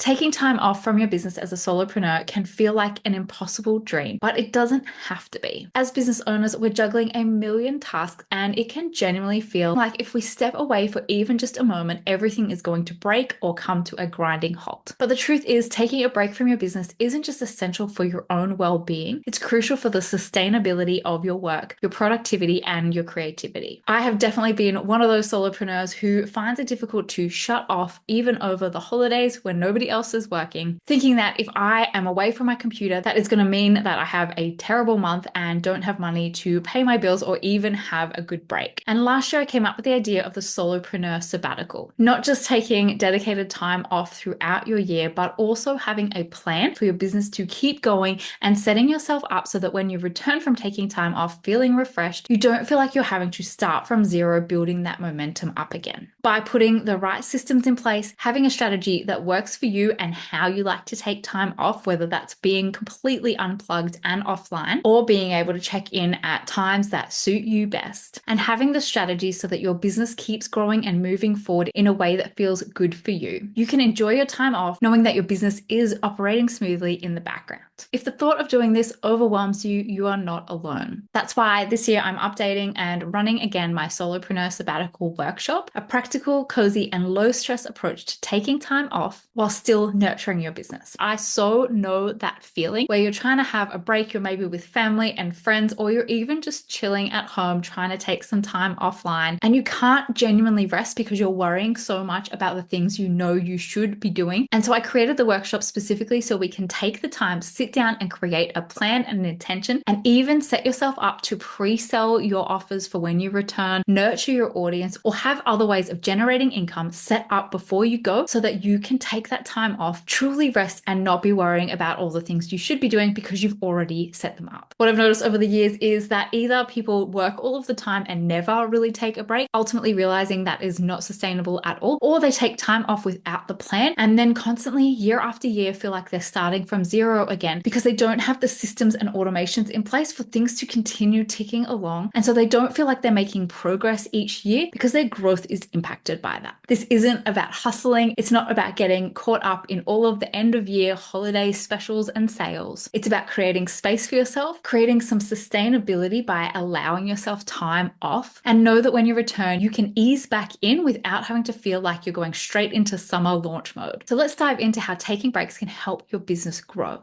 Taking time off from your business as a solopreneur can feel like an impossible dream, but it doesn't have to be. As business owners, we're juggling a million tasks, and it can genuinely feel like if we step away for even just a moment, everything is going to break or come to a grinding halt. But the truth is, taking a break from your business isn't just essential for your own well-being, it's crucial for the sustainability of your work, your productivity, and your creativity. I have definitely been one of those solopreneurs who finds it difficult to shut off even over the holidays when nobody else is working, thinking that if I am away from my computer, that is going to mean that I have a terrible month and don't have money to pay my bills or even have a good break. And last year I came up with the idea of the Solopreneur Sabbatical, not just taking dedicated time off throughout your year, but also having a plan for your business to keep going and setting yourself up so that when you return from taking time off feeling refreshed, you don't feel like you're having to start from zero, building that momentum up again. By putting the right systems in place, having a strategy that works for you and how you like to take time off, whether that's being completely unplugged and offline or being able to check in at times that suit you best, and having the strategy so that your business keeps growing and moving forward in a way that feels good for you. You can enjoy your time off knowing that your business is operating smoothly in the background. If the thought of doing this overwhelms you, you are not alone. That's why this year I'm updating and running again my Solopreneur Sabbatical Workshop, a practical, cozy, and low-stress approach to taking time off while still nurturing your business. I so know that feeling where you're trying to have a break, you're maybe with family and friends, or you're even just chilling at home trying to take some time offline, and you can't genuinely rest because you're worrying so much about the things you know you should be doing. And so I created the workshop specifically so we can take the time, sit down and create a plan and an intention, and even set yourself up to pre-sell your offers for when you return, nurture your audience, or have other ways of generating income set up before you go so that you can take that time off, truly rest, and not be worrying about all the things you should be doing because you've already set them up. What I've noticed over the years is that either people work all of the time and never really take a break, ultimately realizing that is not sustainable at all, or they take time off without the plan and then constantly year after year feel like they're starting from zero again because they don't have the systems and automations in place for things to continue ticking along. And so they don't feel like they're making progress each year because their growth is impacted by that. This isn't about hustling. It's not about getting caught up in all of the end of year holiday specials and sales. It's about creating space for yourself, creating some sustainability by allowing yourself time off, and know that when you return, you can ease back in without having to feel like you're going straight into summer launch mode. So let's dive into how taking breaks can help your business grow.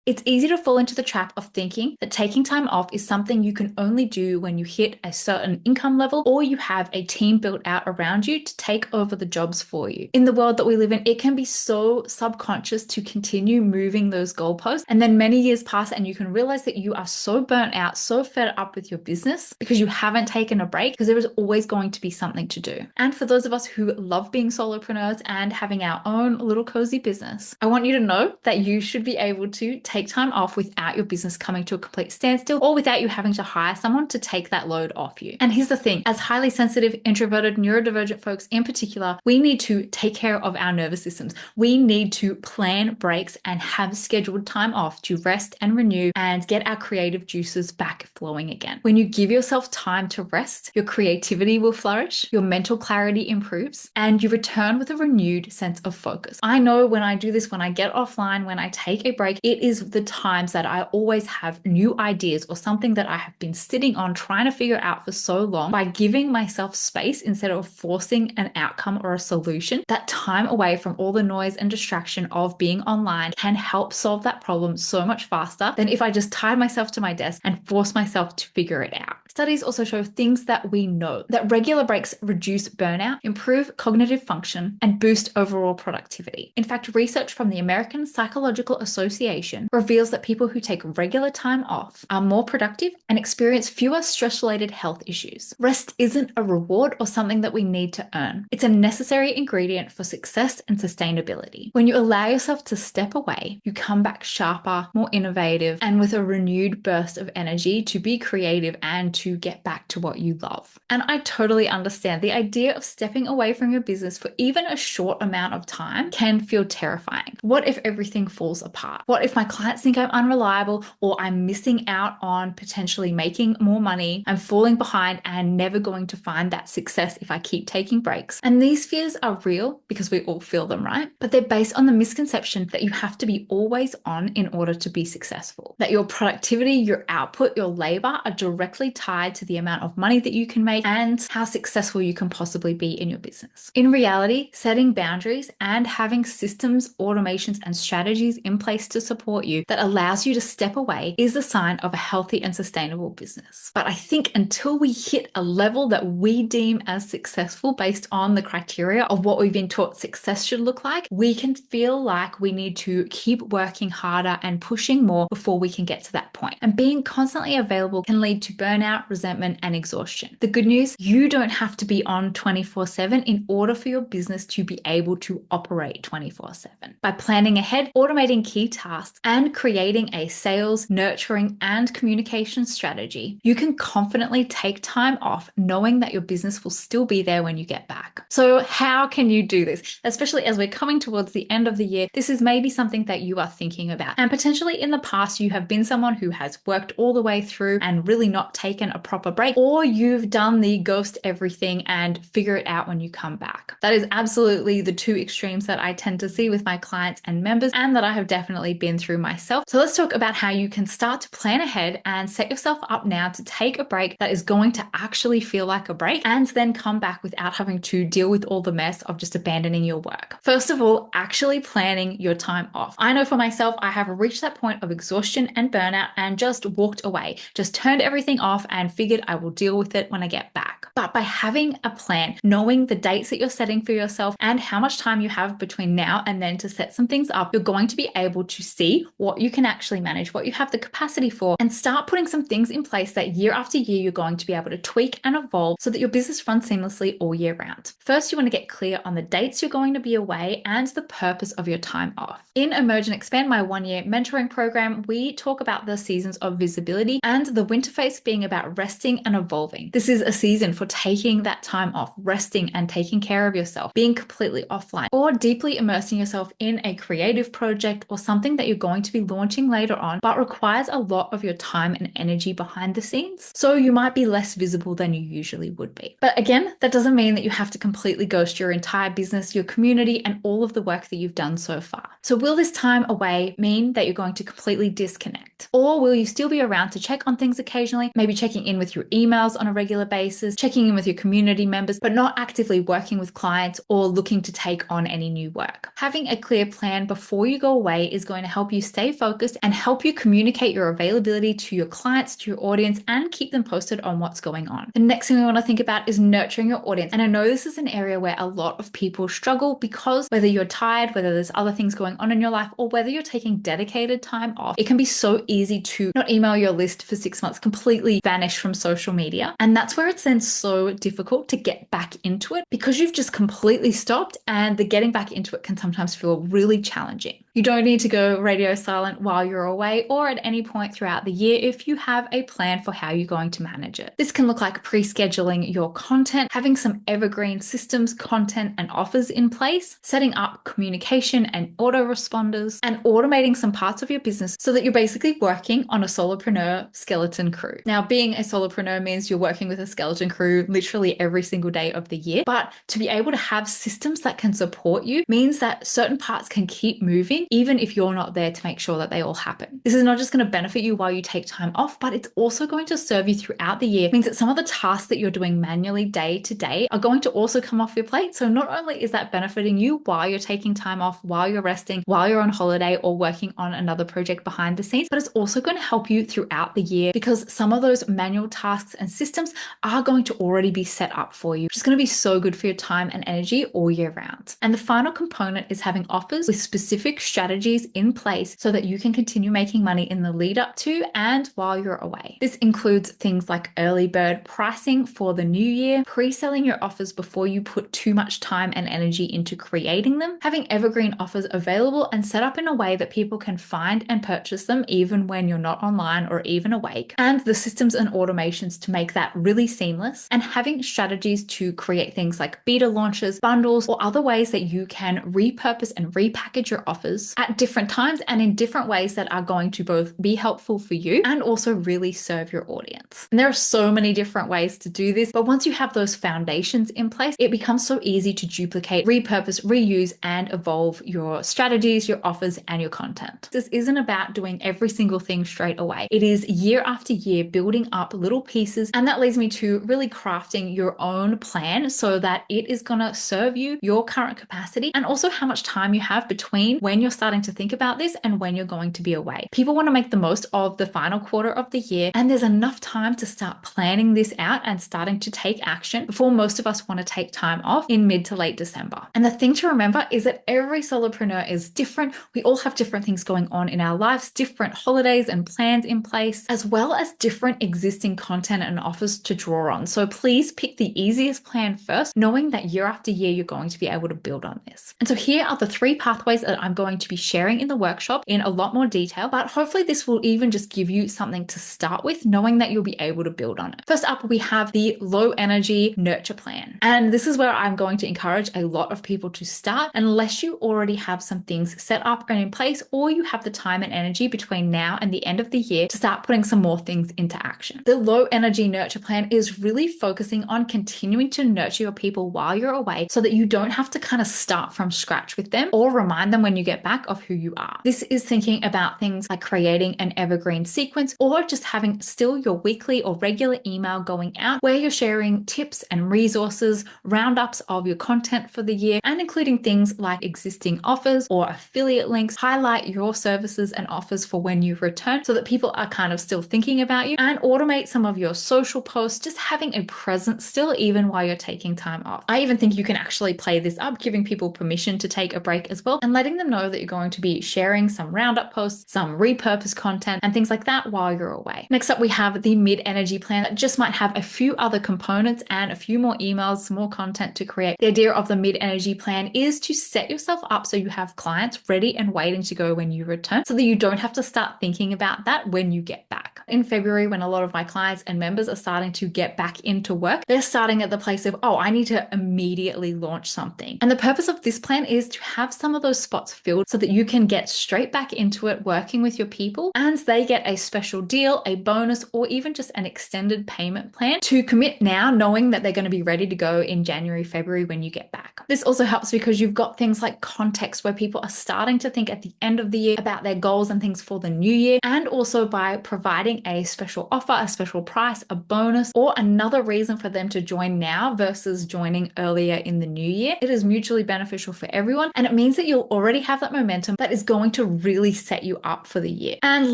It's easy to fall into the trap of thinking that taking time off is something you can only do when you hit a certain income level or you have a team built out around you to take over the jobs for you. In the world that we live in, it can be so subconscious to continue moving those goalposts, and then many years pass and you can realize that you are so burnt out, so fed up with your business because you haven't taken a break, because there is always going to be something to do. And for those of us who love being solopreneurs and having our own little cozy business, I want you to know that you should be able to take time off without your business coming to a complete standstill or without you having to hire someone to take that load off you. And here's the thing, as highly sensitive, introverted, neurodivergent folks in particular, we need to take care of our nervous systems. We need to plan breaks and have scheduled time off to rest and renew and get our creative juices back flowing again. When you give yourself time to rest, your creativity will flourish, your mental clarity improves, and you return with a renewed sense of focus. I know when I do this, when I get offline, when I take a break, it is the times that I always have new ideas or something that I have been sitting on trying to figure out for so long. By giving myself space instead of forcing an outcome or a solution, that time away from all the noise and distraction of being online can help solve that problem so much faster than if I just tied myself to my desk and forced myself to figure it out. Studies also show things that we know, that regular breaks reduce burnout, improve cognitive function, and boost overall productivity. In fact, research from the American Psychological Association reveals that people who take regular time off are more productive and experience fewer stress-related health issues. Rest isn't a reward or something that we need to earn. It's a necessary ingredient for success and sustainability. When you allow yourself to step away, you come back sharper, more innovative, and with a renewed burst of energy to be creative and to get back to what you love. And I totally understand the idea of stepping away from your business for even a short amount of time can feel terrifying. What if everything falls apart? What if my clients clients think I'm unreliable, or I'm missing out on potentially making more money. I'm falling behind and never going to find that success if I keep taking breaks. And these fears are real because we all feel them, right? But they're based on the misconception that you have to be always on in order to be successful, that your productivity, your output, your labor are directly tied to the amount of money that you can make and how successful you can possibly be in your business. In reality, setting boundaries and having systems, automations, and strategies in place to support you that allows you to step away is a sign of a healthy and sustainable business. But I think until we hit a level that we deem as successful based on the criteria of what we've been taught success should look like, we can feel like we need to keep working harder and pushing more before we can get to that point. And being constantly available can lead to burnout, resentment, and exhaustion. The good news, you don't have to be on 24/7 in order for your business to be able to operate 24/7. By planning ahead, automating key tasks, and creating a sales, nurturing, and communication strategy, you can confidently take time off knowing that your business will still be there when you get back. So how can you do this? Especially as we're coming towards the end of the year, this is maybe something that you are thinking about. And potentially in the past, you have been someone who has worked all the way through and really not taken a proper break, or you've done the ghost everything and figure it out when you come back. That is absolutely the two extremes that I tend to see with my clients and members, and that I have definitely been through myself. So let's talk about how you can start to plan ahead and set yourself up now to take a break that is going to actually feel like a break, and then come back without having to deal with all the mess of just abandoning your work. First of all, actually planning your time off. I know for myself, I have reached that point of exhaustion and burnout and just walked away, just turned everything off and figured I will deal with it when I get back. But by having a plan, knowing the dates that you're setting for yourself and how much time you have between now and then to set some things up, you're going to be able to see what you can actually manage, what you have the capacity for, and start putting some things in place that year after year you're going to be able to tweak and evolve so that your business runs seamlessly all year round. First, you want to get clear on the dates you're going to be away and the purpose of your time off. In Emerge and Expand, my one-year mentoring program, we talk about the seasons of visibility and the winter phase being about resting and evolving. This is a season for taking that time off, resting and taking care of yourself, being completely offline, or deeply immersing yourself in a creative project or something that you're going to be launching later on, but requires a lot of your time and energy behind the scenes. So you might be less visible than you usually would be. But again, that doesn't mean that you have to completely ghost your entire business, your community, and all of the work that you've done so far. So will this time away mean that you're going to completely disconnect? Or will you still be around to check on things occasionally, maybe checking in with your emails on a regular basis, checking in with your community members, but not actively working with clients or looking to take on any new work? Having a clear plan before you go away is going to help you stay focused and help you communicate your availability to your clients, to your audience, and keep them posted on what's going on. The next thing we want to think about is nurturing your audience. And I know this is an area where a lot of people struggle because whether you're tired, whether there's other things going on in your life, or whether you're taking dedicated time off, it can be so easy to not email your list for 6 months, completely vanish from social media. And that's where it's then so difficult to get back into it because you've just completely stopped, and the getting back into it can sometimes feel really challenging. You don't need to go radio silent while you're away or at any point throughout the year if you have a plan for how you're going to manage it. This can look like pre-scheduling your content, having some evergreen systems, content, and offers in place, setting up communication and autoresponders, and automating some parts of your business so that you're basically working on a solopreneur skeleton crew. Now, being a solopreneur means you're working with a skeleton crew literally every single day of the year, but to be able to have systems that can support you means that certain parts can keep moving even if you're not there to make sure that they all happen. This is not just going to benefit you while you take time off, but it's also going to serve you throughout the year. It means that some of the tasks that you're doing manually day to day are going to also come off your plate. So not only is that benefiting you while you're taking time off, while you're resting, while you're on holiday or working on another project behind the scenes, but it's also going to help you throughout the year because some of those manual tasks and systems are going to already be set up for you, which is going to be so good for your time and energy all year round. And the final component is having offers with specific strategies in place so that you can continue making money in the lead up to and while you're away. This includes things like early bird pricing for the new year, pre-selling your offers before you put too much time and energy into creating them, having evergreen offers available and set up in a way that people can find and purchase them even when you're not online or even awake, and the systems and automations to make that really seamless, and having strategies to create things like beta launches, bundles, or other ways that you can repurpose and repackage your offers at different times and explain different ways that are going to both be helpful for you and also really serve your audience. And there are so many different ways to do this, but once you have those foundations in place, it becomes so easy to duplicate, repurpose, reuse, and evolve your strategies, your offers, and your content. This isn't about doing every single thing straight away. It is year after year building up little pieces. And that leads me to really crafting your own plan so that it is going to serve you, your current capacity, and also how much time you have between when you're starting to think about this and when you're going to be away. People want to make the most of the final quarter of the year, and there's enough time to start planning this out and starting to take action before most of us want to take time off in mid to late December. And the thing to remember is that every solopreneur is different. We all have different things going on in our lives, different holidays and plans in place, as well as different existing content and offers to draw on. So please pick the easiest plan first, knowing that year after year, you're going to be able to build on this. And so here are the 3 pathways that I'm going to be sharing in the workshop in a lot more detail, but hopefully this will even just give you something to start with, knowing that you'll be able to build on it. First up, we have the low energy nurture plan. And this is where I'm going to encourage a lot of people to start unless you already have some things set up and in place, or you have the time and energy between now and the end of the year to start putting some more things into action. The low energy nurture plan is really focusing on continuing to nurture your people while you're away so that you don't have to kind of start from scratch with them or remind them when you get back of who you are. This is thinking about things like creating an evergreen sequence or just having still your weekly or regular email going out where you're sharing tips and resources, roundups of your content for the year, and including things like existing offers or affiliate links. Highlight your services and offers for when you return so that people are kind of still thinking about you, and automate some of your social posts, just having a presence still even while you're taking time off. I even think you can actually play this up, giving people permission to take a break as well and letting them know that you're going to be sharing some roundup posts, some repurposed content, and things like that while you're away. Next up, we have the mid-energy plan that just might have a few other components and a few more emails, some more content to create. The idea of the mid-energy plan is to set yourself up so you have clients ready and waiting to go when you return so that you don't have to start thinking about that when you get back. In February, when a lot of my clients and members are starting to get back into work, they're starting at the place of, oh, I need to immediately launch something. And the purpose of this plan is to have some of those spots filled so that you can get straight back into it working with your people, and they get a special deal, a bonus, or even just an extended payment plan to commit now, knowing that they're going to be ready to go in January, February when you get back. This also helps because you've got things like context where people are starting to think at the end of the year about their goals and things for the new year, and also by providing a special offer, a special price, a bonus, or another reason for them to join now versus joining earlier in the new year. It is mutually beneficial for everyone, and it means that you'll already have that momentum that is going to really set you up for the year. And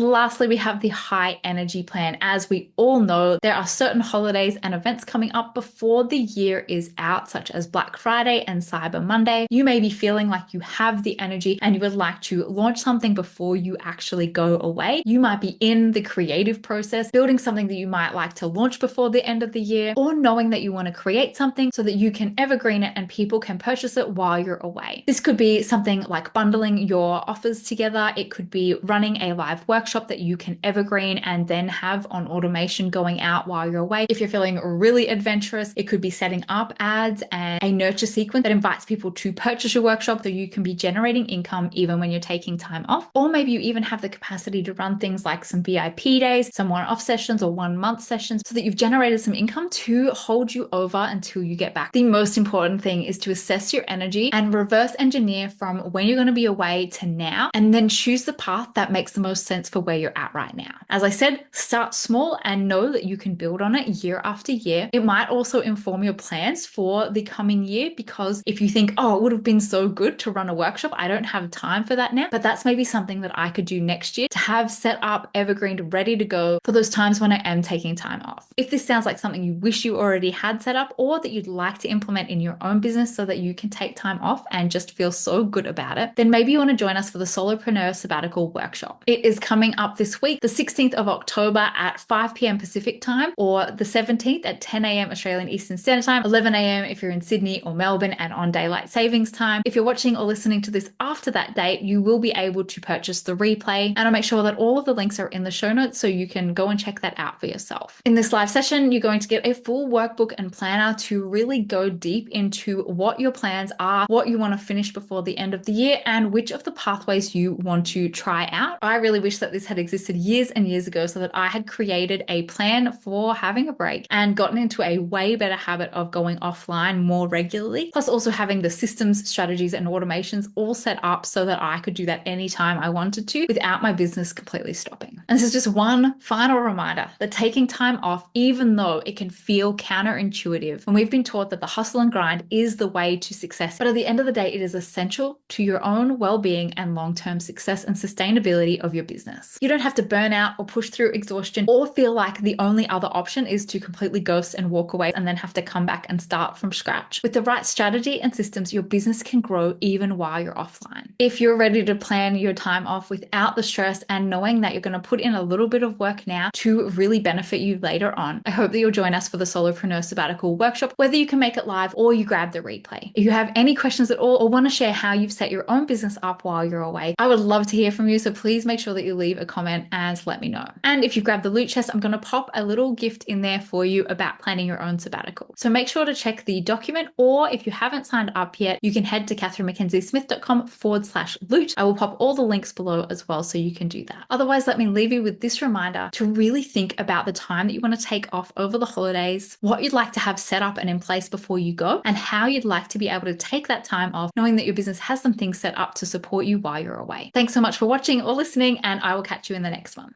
lastly, we have the high energy plan. As we all know, there are certain holidays and events coming up before the year is out, such as Black Friday and Cyber Monday. You may be feeling like you have the energy and you would like to launch something before you actually go away. You might be in the creative process, building something that you might like to launch before the end of the year, or knowing that you want to create something so that you can evergreen it and people can purchase it while you're away. This could be something like bundling your offers together. It could be running a live workshop that you can evergreen and then have on automation going out while you're away. If you're feeling really adventurous, it could be setting up ads and a nurture sequence that invites people to purchase your workshop so you can be generating income even when you're taking time off. Or maybe you even have the capacity to run things like some VIP days, some one-off sessions or 1 month sessions so that you've generated some income to hold you over until you get back. The most important thing is to assess your energy and reverse engineer from when you're going to be away to now, and then choose the path that makes the most sense for where you're at right now. As I said, start small and know that you can build on it year after year. It might also inform your plans for the coming year, because if you think, oh, it would have been so good to run a workshop, I don't have time for that now, but that's maybe something that I could do next year to have set up, evergreened, ready to go for those times when I am taking time off. If this sounds like something you wish you already had set up or that you'd like to implement in your own business so that you can take time off and just feel so good about it, then maybe you want to join us for the Solopreneur Sabbatical Workshop. It is coming up this week, the 16th of October at 5 p.m. Pacific time, or the 17th at 10 a.m. Australian Eastern Standard Time, 11 a.m. if you're in Sydney or Melbourne, and on daylight savings time. If you're watching or listening to this after that date, you will be able to purchase the replay, and I'll make sure that all of the links are in the show notes so you can go and check that out for yourself. In this live session, you're going to get a full workbook and planner to really go deep into what your plans are, what you want to finish before the end of the year, and which of the pathways you want to try out. I really wish that this had existed years and years ago so that I had created a plan for having a break and gotten into a way better habit of going offline more regularly, plus also having the systems, strategies, and automations all set up so that I could do that anytime I wanted to without my business completely stopping. And this is just one final reminder that taking time off, even though it can feel counterintuitive, when we've been taught that the hustle and grind is the way to success, but at the end of the day, it is essential to your own well-being and long-term success and sustainability of your business. You don't have to burn out or push through exhaustion or feel like the only other option is to completely ghost and walk away and then have to come back and start from scratch. With the right strategy and systems, your business can grow even while you're offline. If you're ready to plan your time off without the stress and knowing that you're going to put in a little bit of work now to really benefit you later on, I hope that you'll join us for the Solopreneur Sabbatical Workshop, whether you can make it live or you grab the replay. If you have any questions at all or want to share how you've set your own business up while you're away, I would love to hear from you. So please make sure that you leave a comment and let me know. And if you grab the loot chest, I'm going to pop a little gift in there for you about planning your own sabbatical. So make sure to check the document, or if you haven't signed up yet, you can head to katherinemackenzie-smith.com/loot. I will pop all the links below as well so you can do that. Otherwise, let me leave you with this reminder to really think about the time that you want to take off over the holidays, what you'd like to have set up and in place before you go, and how you'd like to be able to take that time off, knowing that your business has some things set up to support you while you're away. Thanks so much for watching or listening, and I will catch you in the next one.